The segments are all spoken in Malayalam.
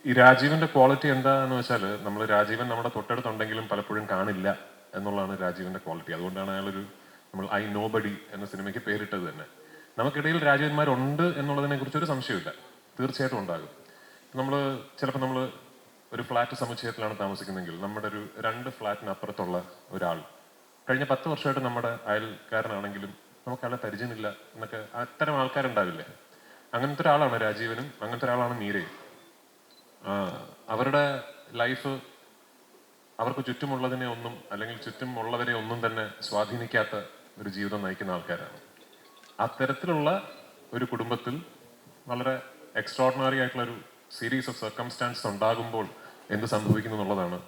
ഈ രാജീവന്റെ ക്വാളിറ്റി എന്താണെന്ന് വെച്ചാൽ നമ്മൾ രാജീവൻ നമ്മുടെ തൊട്ടടുത്തുണ്ടെങ്കിലും പലപ്പോഴും കാണില്ല എന്നുള്ളതാണ് രാജീവന്റെ ക്വാളിറ്റി. അതുകൊണ്ടാണ് അയാളൊരു നമ്മൾ ഐ നോ ബഡി എന്ന സിനിമയ്ക്ക് പേരിട്ടത് തന്നെ. നമുക്കിടയിൽ രാജീവന്മാരുണ്ട് എന്നുള്ളതിനെ കുറിച്ച് ഒരു സംശയമില്ല, തീർച്ചയായിട്ടും ഉണ്ടാകും. ചിലപ്പോൾ നമ്മൾ ഒരു ഫ്ലാറ്റ് സമുച്ചയത്തിലാണ് താമസിക്കുന്നതെങ്കിൽ നമ്മുടെ ഒരു 2 ഫ്ലാറ്റിനപ്പുറത്തുള്ള ഒരാൾ കഴിഞ്ഞ 10 വർഷമായിട്ട് നമ്മുടെ അയൽക്കാരനാണെങ്കിലും നമുക്ക് അയാളെ പരിചയമില്ല എന്നൊക്കെ അത്തരം ആൾക്കാരുണ്ടാവില്ലേ? അങ്ങനത്തെ ഒരാളാണ് രാജീവനും, അങ്ങനത്തെ ഒരാളാണ് മീരയും. അവരുടെ ലൈഫ് അവർക്ക് ചുറ്റുമുള്ളതിനെ ഒന്നും അല്ലെങ്കിൽ ചുറ്റുമുള്ളവരെ ഒന്നും തന്നെ സ്വാധീനിക്കാത്ത ഒരു ജീവിതം നയിക്കുന്ന ആൾക്കാരാണ്. അത്തരത്തിലുള്ള ഒരു കുടുംബത്തിൽ വളരെ എക്സ്ട്രോർഡിനറി ആയിട്ടുള്ള ഒരു സീരീസ് ഓഫ് സർക്കംസ്റ്റാൻസസ് ഉണ്ടാകുമ്പോൾ എന്ത് സംഭവിക്കുന്നു എന്നുള്ളതാണ്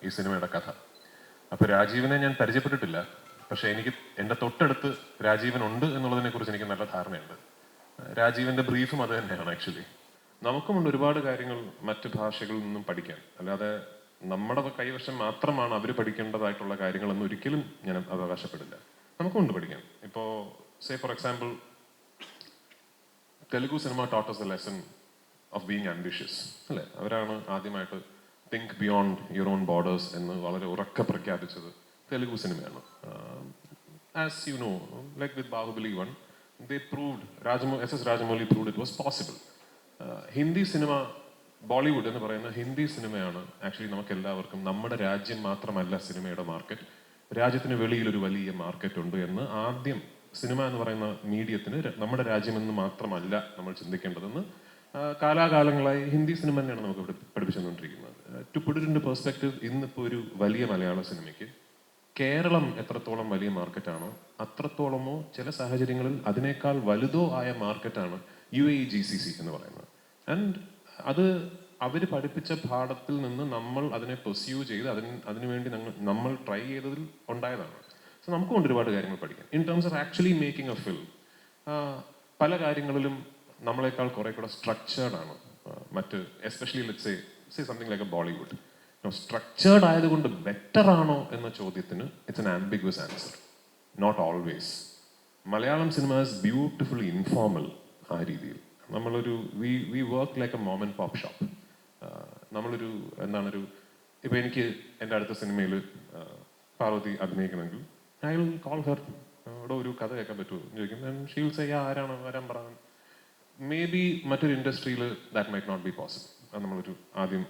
ഈ സിനിമയുടെ കഥ. അപ്പോൾ രാജീവനെ ഞാൻ പരിചയപ്പെട്ടിട്ടില്ല, പക്ഷെ എനിക്ക് എൻ്റെ തൊട്ടടുത്ത് രാജീവൻ ഉണ്ട് എന്നുള്ളതിനെ കുറിച്ച് എനിക്ക് നല്ല ധാരണയുണ്ട്. രാജീവന്റെ ബ്രീഫും അത് തന്നെയാണ്. ആക്ച്വലി നമുക്കുമുണ്ട് ഒരുപാട് കാര്യങ്ങൾ മറ്റ് ഭാഷകളിൽ നിന്നും പഠിക്കാൻ. അല്ലാതെ നമ്മുടെ കൈവശം മാത്രമാണ് അവർ പഠിക്കേണ്ടതായിട്ടുള്ള കാര്യങ്ങളെന്ന് ഒരിക്കലും ഞാൻ അവകാശപ്പെടില്ല. നമുക്കുണ്ട് പഠിക്കാൻ. ഇപ്പോൾ say for example, Telugu cinema taught us the lesson of being ambitious, അല്ലേ? അവരാണ് ആദ്യമായിട്ട് think beyond your own borders എന്ന് വളരെ ഉറക്കെ പ്രഖ്യാപിച്ചത് തെലുഗു സിനിമയാണ്. As you know, like with Baahubali 1, they proved, SS Rajamouli proved it was possible. Hindi cinema, Bollywood എന്ന് പറയുന്ന ഹിന്ദി സിനിമയാണ് ആക്ച്വലി നമുക്ക് എല്ലാവർക്കും നമ്മുടെ രാജ്യം മാത്രമല്ല സിനിമയുടെ മാർക്കറ്റ്, രാജ്യത്തിന് വെളിയിലൊരു വലിയ മാർക്കറ്റ് ഉണ്ട് എന്ന് ആദ്യം സിനിമ എന്ന് പറയുന്ന മീഡിയത്തിന് നമ്മുടെ രാജ്യമെന്ന് മാത്രമല്ല നമ്മൾ ചിന്തിക്കേണ്ടതെന്ന് കാലാകാലങ്ങളായി ഹിന്ദി സിനിമ തന്നെയാണ് നമുക്ക് ഇവിടെ പഠിപ്പിച്ചുകൊണ്ടിരിക്കുന്നത്. To put it in perspective, ഇന്നിപ്പോൾ ഒരു വലിയ മലയാള സിനിമയ്ക്ക് കേരളം എത്രത്തോളം വലിയ മാർക്കറ്റാണോ അത്രത്തോളമോ ചില സാഹചര്യങ്ങളിൽ അതിനേക്കാൾ വലുതോ ആയ മാർക്കറ്റാണ് UAE GCC എന്ന് പറയുന്നത്. ആൻഡ് അത് അവർ പഠിപ്പിച്ച പാഠത്തിൽ നിന്ന് നമ്മൾ അതിനെ പെർസ്യൂ ചെയ്ത് അതിനുവേണ്ടി നമ്മൾ ട്രൈ ചെയ്തതിൽ ഉണ്ടായതാണ്. സോ നമുക്കുണ്ട് ഒരുപാട് കാര്യങ്ങൾ പഠിക്കാൻ in terms of actually making a film. പല കാര്യങ്ങളിലും നമ്മളെക്കാൾ കുറെ കൂടെ സ്ട്രക്ചേർഡ് ആണ് മറ്റ്, especially let's say something like a Bollywood. Structured ആയതുകൊണ്ട് ബെറ്റർ ആണോ എന്ന ചോദ്യത്തിന് it's an ambiguous answer, not always. Malayalam cinema is beautifully informal. ആ രീതിയിൽ നമ്മളൊരു we work like a mom and pop shop. നമ്മളൊരു ഇപ്പൊ എനിക്ക് എൻ്റെ അടുത്ത സിനിമയിൽ പാർവതി അഭിനയിക്കണമെങ്കിൽ ഐ വിൽ കോൾ ഹെർ, അവിടെ ഒരു കഥ കേൾക്കാൻ പറ്റുമോ എന്ന് ചോദിക്കും. ഷീ വിൽ സേ ആരാണ് വരാൻ പറയാൻ. മേ ബി മറ്റൊരു ഇൻഡസ്ട്രിയിൽ that might not be possible. ആദ്യം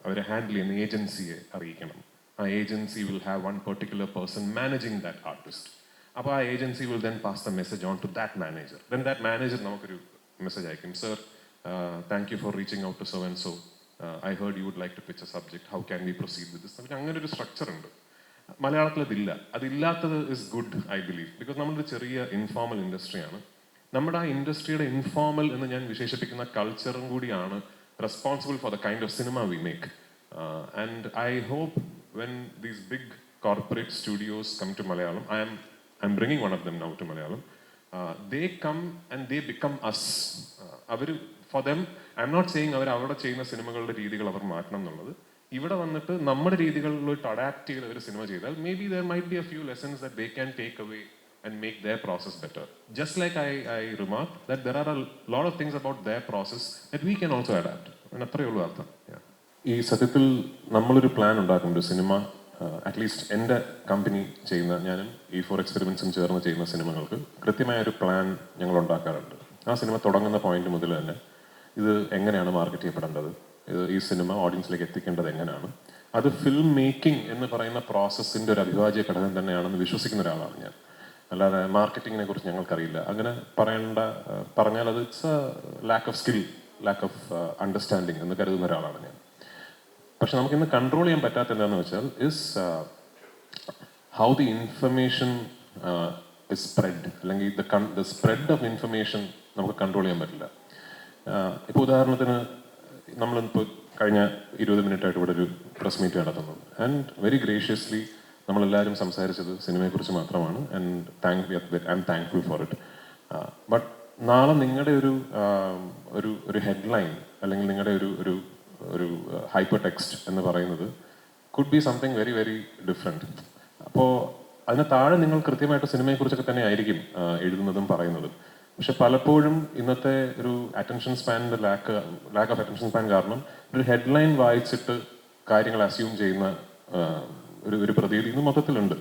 അവരെ ഹാൻഡിൽ ചെയ്യുന്ന ഏജൻസിയെ അറിയിക്കണം. ആ agency will have one particular person managing that artist. അപ്പോൾ ആ agency will then pass the message on to that manager. Then that manager നമുക്കൊരു മെസ്സേജ് അയക്കും. Sir, thank you for reaching out to so and so. I heard you would like to pitch a subject, how can we proceed with this. നമുക്ക് അങ്ങനെ ഒരു സ്ട്രക്ചർ ഉണ്ട്. മലയാളത്തിൽ അതില്ല. അതില്ലാത്തത് is good, I believe, because നമ്മളൊരു ചെറിയ ഇൻഫോർമൽ ഇൻഡസ്ട്രിയാണ്. നമ്മുടെ ആ ഇൻഡസ്ട്രിയുടെ ഇൻഫോർമൽ എന്ന് ഞാൻ വിശേഷിപ്പിക്കുന്ന കൾച്ചറും കൂടിയാണ് responsible for the kind of cinema we make. And I hope when these big corporate studios come to Malayalam, I'm bringing one of them now to Malayalam, they come and they become us. For them, I'm not saying അവരുടെ ചെയ്യുന്ന സിനിമകളുടെ രീതികൾ അവർ മാറ്റണം എന്നുള്ളത്. ഇവിടെ വന്നിട്ട് നമ്മുടെ രീതികളിലോട്ട് അഡാപ്റ്റ് ചെയ്ത് ഒരു സിനിമ ചെയ്താൽ may be there might be a few lessons that they can take away and make their process better. Just like I remarked that there are a lot of things about their process that we can also adapt. അത്രയേ ഉള്ളൂ അർത്ഥം. ഈ സത്യത്തിൽ നമ്മളൊരു പ്ലാൻ ഉണ്ടാക്കും ഒരു സിനിമ, അറ്റ്ലീസ്റ്റ് എൻ്റെ കമ്പനി ചെയ്യുന്ന, ഞാനും E4 എക്സ്പെരിമെൻസും ചേർന്ന് ചെയ്യുന്ന സിനിമകൾക്ക് കൃത്യമായൊരു പ്ലാൻ ഞങ്ങൾ ഉണ്ടാക്കാറുണ്ട്. ആ സിനിമ തുടങ്ങുന്ന പോയിന്റ് മുതൽ തന്നെ ഇത് എങ്ങനെയാണ് മാർക്കറ്റ് ചെയ്യപ്പെടേണ്ടത്, ഈ സിനിമ ഓഡിയൻസിലേക്ക് എത്തിക്കേണ്ടത് എങ്ങനെയാണ്, അത് ഫിലിം മേക്കിംഗ് എന്ന് പറയുന്ന പ്രോസസ്സിൻ്റെ ഒരു അവിഭാജ്യ ഘടകം തന്നെയാണെന്ന് വിശ്വസിക്കുന്ന ഒരാളാണ് ഞാൻ. അല്ലാതെ മാർക്കറ്റിങ്ങിനെ കുറിച്ച് ഞങ്ങൾക്കറിയില്ല അങ്ങനെ പറഞ്ഞാൽ അത് it's A lack of skill, lack of understanding എന്ന് കരുതുന്ന ഒരാളാണ് ഞാൻ. പക്ഷെ നമുക്കിന്ന് കൺട്രോൾ ചെയ്യാൻ പറ്റാത്ത എന്താണെന്ന് വെച്ചാൽ is how the information is spread, അല്ലെങ്കിൽ ദ സ്പ്രെഡ് ഓഫ് ഇൻഫർമേഷൻ നമുക്ക് കൺട്രോൾ ചെയ്യാൻ പറ്റില്ല. ഇപ്പോൾ ഉദാഹരണത്തിന് നമ്മളിപ്പോൾ കഴിഞ്ഞ 20 മിനിറ്റായിട്ട് ഇവിടെ ഒരു പ്രസ് മീറ്റ് നടത്തുന്നു. ആൻഡ് വെരി ഗ്രേഷ്യസ്ലി നമ്മളെല്ലാവരും സംസാരിച്ചത് സിനിമയെക്കുറിച്ച് മാത്രമാണ്. And I M thankful for it. But നാളെ നിങ്ങളുടെ ഒരു ഹെഡ്ലൈൻ അല്ലെങ്കിൽ നിങ്ങളുടെ ഒരു ഹൈപ്പർ ടെക്സ്റ്റ് എന്ന് പറയുന്നത് could be something very very different. അപ്പോൾ അതിന് താഴെ നിങ്ങൾ കൃത്യമായിട്ട് സിനിമയെക്കുറിച്ചൊക്കെ തന്നെ ആയിരിക്കും എഴുതുന്നതും പറയുന്നതും. പക്ഷെ പലപ്പോഴും ഇന്നത്തെ ഒരു അറ്റൻഷൻ സ്പാനിന്റെ ലാക്ക് ഓഫ് അറ്റൻഷൻ സ്പാൻ കാരണം ഒരു ഹെഡ്ലൈൻ വായിച്ചിട്ട് കാര്യങ്ങൾ അസ്യൂം ചെയ്യുന്ന ഒരു പ്രതീതി ഇന്ന് മൊത്തത്തിലുണ്ട്.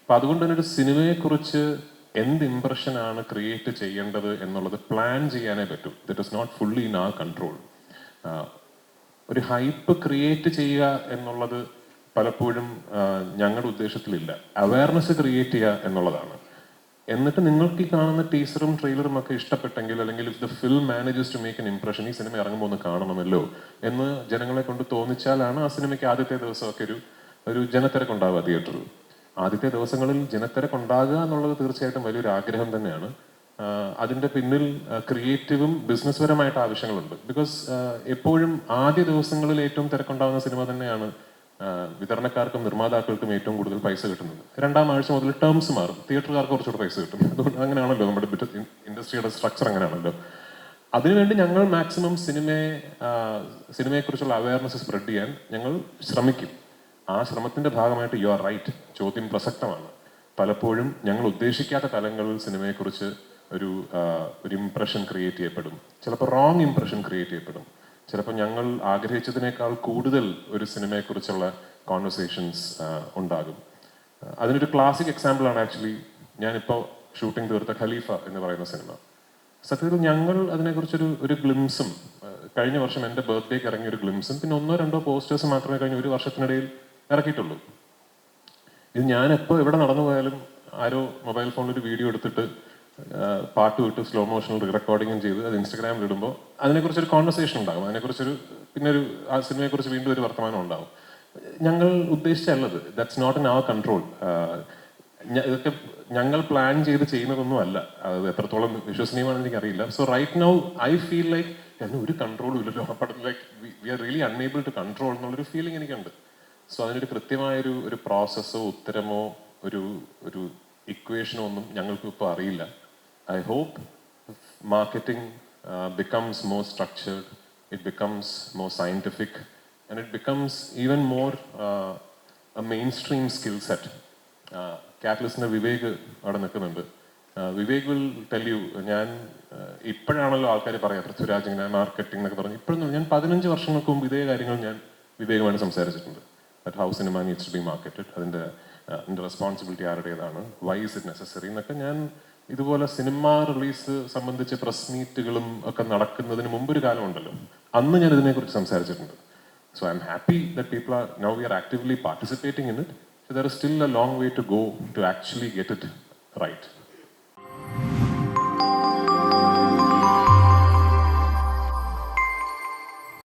അപ്പൊ അതുകൊണ്ട് തന്നെ ഒരു സിനിമയെക്കുറിച്ച് എന്ത് ഇംപ്രഷനാണ് ക്രിയേറ്റ് ചെയ്യേണ്ടത് എന്നുള്ളത് പ്ലാൻ ചെയ്യാനേ പറ്റൂ. That is not fully in our control. ഒരു ഹൈപ്പ് ക്രിയേറ്റ് ചെയ്യുക എന്നുള്ളത് പലപ്പോഴും ഞങ്ങളുടെ ഉദ്ദേശത്തിലില്ല. അവയർനെസ് ക്രിയേറ്റ് ചെയ്യുക എന്നുള്ളതാണ്. എന്നിട്ട് നിങ്ങൾക്ക് ഈ കാണുന്ന ടീസറും ട്രെയിലറും ഒക്കെ ഇഷ്ടപ്പെട്ടെങ്കിൽ, അല്ലെങ്കിൽ if the film manages to make an impression, ഈ സിനിമ ഇറങ്ങുമ്പോൾ ഒന്ന് കാണണമല്ലോ എന്ന് ജനങ്ങളെ കൊണ്ട് തോന്നിച്ചാലാണ് ആ സിനിമയ്ക്ക് ആദ്യത്തെ ദിവസമൊക്കെ ഒരു ജനത്തിരക്കുണ്ടാവുക തിയേറ്ററിൽ. ആദ്യത്തെ ദിവസങ്ങളിൽ ജനത്തിരക്കുണ്ടാകുക എന്നുള്ളത് തീർച്ചയായിട്ടും വലിയൊരു ആഗ്രഹം തന്നെയാണ്. അതിൻ്റെ പിന്നിൽ ക്രിയേറ്റീവും ബിസിനസ് പരമായിട്ട് ആവശ്യങ്ങളുണ്ട്. ബിക്കോസ് എപ്പോഴും ആദ്യ ദിവസങ്ങളിൽ ഏറ്റവും തിരക്കുണ്ടാകുന്ന സിനിമ തന്നെയാണ് വിതരണക്കാർക്കും നിർമ്മാതാക്കൾക്കും ഏറ്റവും കൂടുതൽ പൈസ കിട്ടുന്നത്. രണ്ടാം ആഴ്ച മുതൽ ടേംസ് മാറും, തിയേറ്ററുകാർക്ക് കുറച്ചുകൂടെ പൈസ കിട്ടും. അതുകൊണ്ട് അങ്ങനെയാണല്ലോ നമ്മുടെ ഇൻഡസ്ട്രിയുടെ സ്ട്രക്ചർ, അങ്ങനെയാണല്ലോ. അതിനുവേണ്ടി ഞങ്ങൾ മാക്സിമം സിനിമയെക്കുറിച്ചുള്ള അവയർനെസ് സ്പ്രെഡ് ചെയ്യാൻ ഞങ്ങൾ ശ്രമിക്കും. ആ ശ്രമത്തിന്റെ ഭാഗമായിട്ട് യു ആർ റൈറ്റ്, ചോദ്യം പ്രസക്തമാണ്. പലപ്പോഴും ഞങ്ങൾ ഉദ്ദേശിക്കാത്ത തലങ്ങളിൽ സിനിമയെക്കുറിച്ച് ഒരു ഇംപ്രഷൻ ക്രിയേറ്റ് ചെയ്യപ്പെടും. ചിലപ്പോൾ റോങ് ഇംപ്രഷൻ ക്രിയേറ്റ് ചെയ്യപ്പെടും. ചിലപ്പോൾ ഞങ്ങൾ ആഗ്രഹിച്ചതിനേക്കാൾ കൂടുതൽ ഒരു സിനിമയെക്കുറിച്ചുള്ള കോൺവെർസേഷൻസ് ഉണ്ടാകും. അതിനൊരു ക്ലാസിക് എക്സാമ്പിളാണ് ആക്ച്വലി ഞാനിപ്പോൾ ഷൂട്ടിംഗ് തീർത്ത ഖലീഫ എന്ന് പറയുന്ന സിനിമ. സത്യത്തിൽ ഞങ്ങൾ അതിനെക്കുറിച്ചൊരു ഗ്ലിംസും, കഴിഞ്ഞ വർഷം എൻ്റെ ബർത്ത്ഡേക്ക് ഇറങ്ങിയ ഒരു ഗ്ലിംസും പിന്നെ 1-2 പോസ്റ്റേഴ്സ് മാത്രമേ കഴിഞ്ഞ ഒരു വർഷത്തിനിടയിൽ ഇറക്കിയിട്ടുള്ളൂ. ഇത് ഞാനെപ്പോൾ എവിടെ നടന്നു പോയാലും ആരോ മൊബൈൽ ഫോണിൽ ഒരു വീഡിയോ എടുത്തിട്ട് പാട്ട് വിട്ട് സ്ലോ മോഷനിൽ റെക്കോർഡിങ്ങും ചെയ്ത് അത് ഇൻസ്റ്റഗ്രാമിൽ ഇടുമ്പോൾ അതിനെക്കുറിച്ചൊരു കോൺവെർസേഷൻ ഉണ്ടാകും. പിന്നെ ആ സിനിമയെക്കുറിച്ച് വീണ്ടും ഒരു വർത്തമാനം ഉണ്ടാകും. ഞങ്ങൾ ഉദ്ദേശിച്ചല്ലത്. That's not in our control. ഇതൊക്കെ ഞങ്ങൾ പ്ലാൻ ചെയ്ത് ചെയ്യുന്നതൊന്നും അല്ല. അത് എത്രത്തോളം വിശ്വസനീയമാണെന്ന് എനിക്കറിയില്ല. So right now I feel like ഒരു കൺട്രോളും ഇല്ലല്ലോ, പടത്തിൽ like we are really unable to control എന്നുള്ളൊരു ഫീലിംഗ് എനിക്കുണ്ട്. സോ അതിനൊരു കൃത്യമായൊരു പ്രോസസ്സോ ഉത്തരമോ ഒരു ഇക്വേഷനോ ഒന്നും ഞങ്ങൾക്ക് ഇപ്പോൾ അറിയില്ല. I hope marketing becomes more structured, it becomes more scientific, and it becomes even more a mainstream skill set. Catalystന്റെ Vivek അവിടെ നിൽക്കുന്നുണ്ട്. വിവേക് വിൽ ടെൽ യു, ഞാൻ ഇപ്പോഴാണല്ലോ ആൾക്കാർ പറയാം പൃഥ്വിരാജ് ഇങ്ങനെ മാർക്കറ്റിംഗ് എന്നൊക്കെ പറഞ്ഞു. ഇപ്പോഴൊന്നും, ഞാൻ 15 വർഷങ്ങൾക്ക് മുമ്പ് ഇതേ കാര്യങ്ങൾ ഞാൻ വിവേകുമായിട്ട് സംസാരിച്ചിട്ടുണ്ട്. That how cinema needs to be marketed, അതിൻ്റെ റെസ്പോൺസിബിലിറ്റി ആരുടേതാണ്, വൈ ഇസ് ഇറ്റ് നെസസറി എന്നൊക്കെ ഞാൻ ഇതുപോലെ സിനിമ റിലീസ് സംബന്ധിച്ച് പ്രസ് മീറ്റുകളും ഒക്കെ നടക്കുന്നതിന് മുമ്പൊരു കാലമുണ്ടല്ലോ, അന്ന് ഞാൻ ഇതിനെക്കുറിച്ച് സംസാരിച്ചിട്ടുണ്ട്. So I am happy that people are now we are actively participating in it. There is still a long way to go to actually get it right.